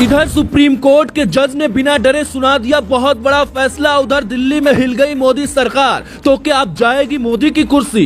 इधर supreme court के जज ने बिना डरे सुना दिया बहुत बड़ा फैसला। उधर दिल्ली में हिल गई मोदी सरकार, तो क्या अब जाएगी मोदी की कुर्सी।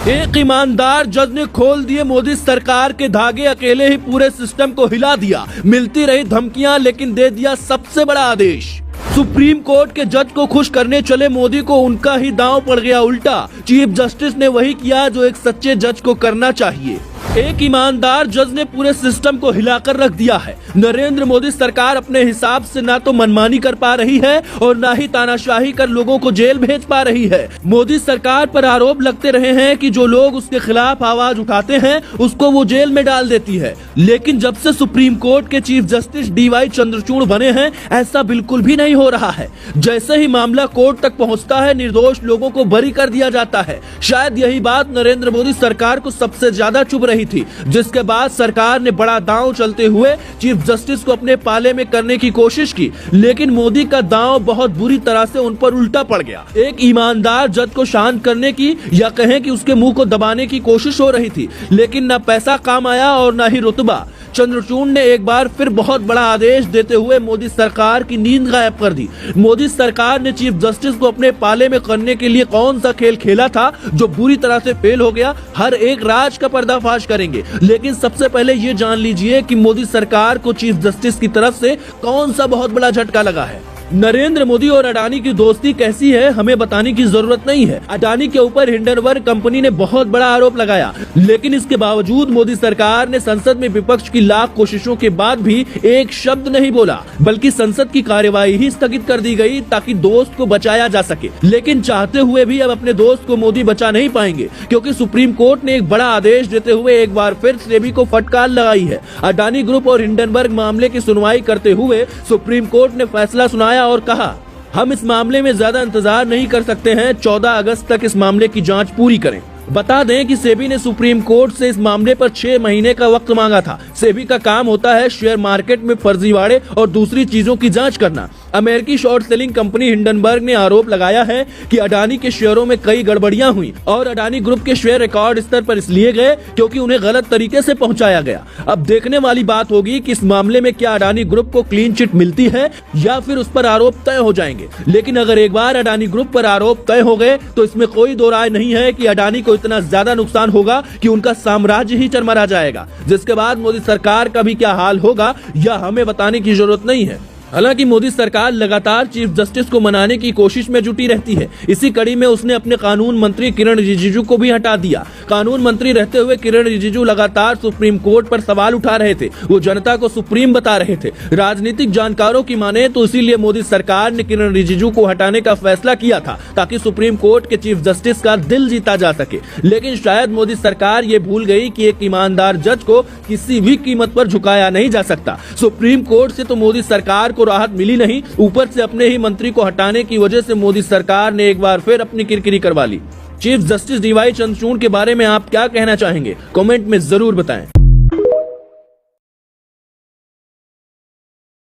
एक ईमानदार जज ने खोल दिए मोदी सरकार के धागे, अकेले ही पूरे सिस्टम को हिला दिया। मिलती रही धमकियां, लेकिन दे दिया सबसे बड़ा आदेश। सुप्रीम कोर्ट के जज को खुश करने चले मोदी को उनका ही दांव पड़ गया उल्टा। चीफ जस्टिस ने वही किया जो एक सच्चे जज को करना चाहिए। एक ईमानदार जज ने पूरे सिस्टम को हिलाकर रख दिया है। नरेंद्र मोदी सरकार अपने हिसाब से ना तो मनमानी कर पा रही है और ना ही तानाशाही कर लोगों को जेल भेज पा रही है। मोदी सरकार पर आरोप लगते रहे हैं कि जो लोग उसके खिलाफ आवाज उठाते हैं उसको वो जेल में डाल देती है, लेकिन जब से सुप्रीम कोर्ट के चीफ जस्टिस DY चंद्रचूड़ बने हैं ऐसा बिल्कुल भी नहीं हो रहा है। जैसे ही मामला कोर्ट तक पहुँचता है निर्दोष लोगों को बरी कर दिया जाता है। शायद यही बात नरेंद्र मोदी सरकार को सबसे ज्यादा चुभ रही थी, जिसके बाद सरकार ने बड़ा दांव चलते हुए चीफ जस्टिस को अपने पाले में करने की कोशिश की, लेकिन मोदी का दांव बहुत बुरी तरह से उन पर उल्टा पड़ गया। एक ईमानदार जज को शांत करने की या कहें कि उसके मुंह को दबाने की कोशिश हो रही थी, लेकिन न पैसा काम आया और न ही रुतबा। चंद्रचूड़ ने एक बार फिर बहुत बड़ा आदेश देते हुए मोदी सरकार की नींद गायब कर दी। मोदी सरकार ने चीफ जस्टिस को अपने पाले में करने के लिए कौन सा खेल खेला था जो बुरी तरह से फेल हो गया। हर एक राज का पर्दाफाश करेंगे, लेकिन सबसे पहले ये जान लीजिए कि मोदी सरकार को चीफ जस्टिस की तरफ से कौन सा बहुत बड़ा झटका लगा है। नरेंद्र मोदी और अडानी की दोस्ती कैसी है हमें बताने की जरूरत नहीं है। अडानी के ऊपर हिंडनबर्ग कंपनी ने बहुत बड़ा आरोप लगाया, लेकिन इसके बावजूद मोदी सरकार ने संसद में विपक्ष की लाख कोशिशों के बाद भी एक शब्द नहीं बोला, बल्कि संसद की कार्यवाही ही स्थगित कर दी गई ताकि दोस्त को बचाया जा सके। लेकिन चाहते हुए भी अब अपने दोस्त को मोदी बचा नहीं पाएंगे, क्योंकि सुप्रीम कोर्ट ने एक बड़ा आदेश देते हुए एक बार फिर सेबी को फटकार लगाई है। अडानी ग्रुप और हिंडनबर्ग मामले की सुनवाई करते हुए सुप्रीम कोर्ट ने फैसला सुनाया और कहा, हम इस मामले में ज्यादा इंतजार नहीं कर सकते हैं, 14 अगस्त तक इस मामले की जांच पूरी करें। बता दें कि सेबी ने सुप्रीम कोर्ट से इस मामले पर 6 महीने का वक्त मांगा था। सेबी का काम होता है शेयर मार्केट में फर्जीवाड़े और दूसरी चीजों की जांच करना। अमेरिकी शॉर्ट सेलिंग कंपनी हिंडनबर्ग ने आरोप लगाया है कि अडानी के शेयरों में कई गड़बड़ियां हुई और अडानी ग्रुप के शेयर रिकॉर्ड स्तर पर इसलिए गए क्योंकि उन्हें गलत तरीके से पहुंचाया गया। अब देखने वाली बात होगी कि इस मामले में क्या अडानी ग्रुप को क्लीन चिट मिलती है या फिर उस पर आरोप तय हो जाएंगे। लेकिन अगर एक बार अडानी ग्रुप पर आरोप तय हो गए तो इसमें कोई दो राय नहीं है कि अडानी को इतना ज्यादा नुकसान होगा कि उनका साम्राज्य ही चरमरा जाएगा, जिसके बाद मोदी सरकार का भी क्या हाल होगा यह हमें बताने की जरूरत नहीं है। हालांकि मोदी सरकार लगातार चीफ जस्टिस को मनाने की कोशिश में जुटी रहती है। इसी कड़ी में उसने अपने कानून मंत्री किरण रिजिजू को भी हटा दिया। कानून मंत्री रहते हुए किरण रिजिजू लगातार सुप्रीम कोर्ट पर सवाल उठा रहे थे, वो जनता को सुप्रीम बता रहे थे। राजनीतिक जानकारों की माने तो इसीलिए मोदी सरकार ने किरण रिजिजू को हटाने का फैसला किया था ताकि सुप्रीम कोर्ट के चीफ जस्टिस का दिल जीता जा सके। लेकिन शायद मोदी सरकार ये भूल गई कि एक ईमानदार जज को किसी भी कीमत पर झुकाया नहीं जा सकता। सुप्रीम कोर्ट से तो मोदी सरकार को राहत मिली नहीं, ऊपर से अपने ही मंत्री को हटाने की वजह से मोदी सरकार ने एक बार फिर अपनी किरकिरी करवा ली। चीफ जस्टिस DY चंद्रचूड़ के बारे में आप क्या कहना चाहेंगे, कमेंट में जरूर बताएं।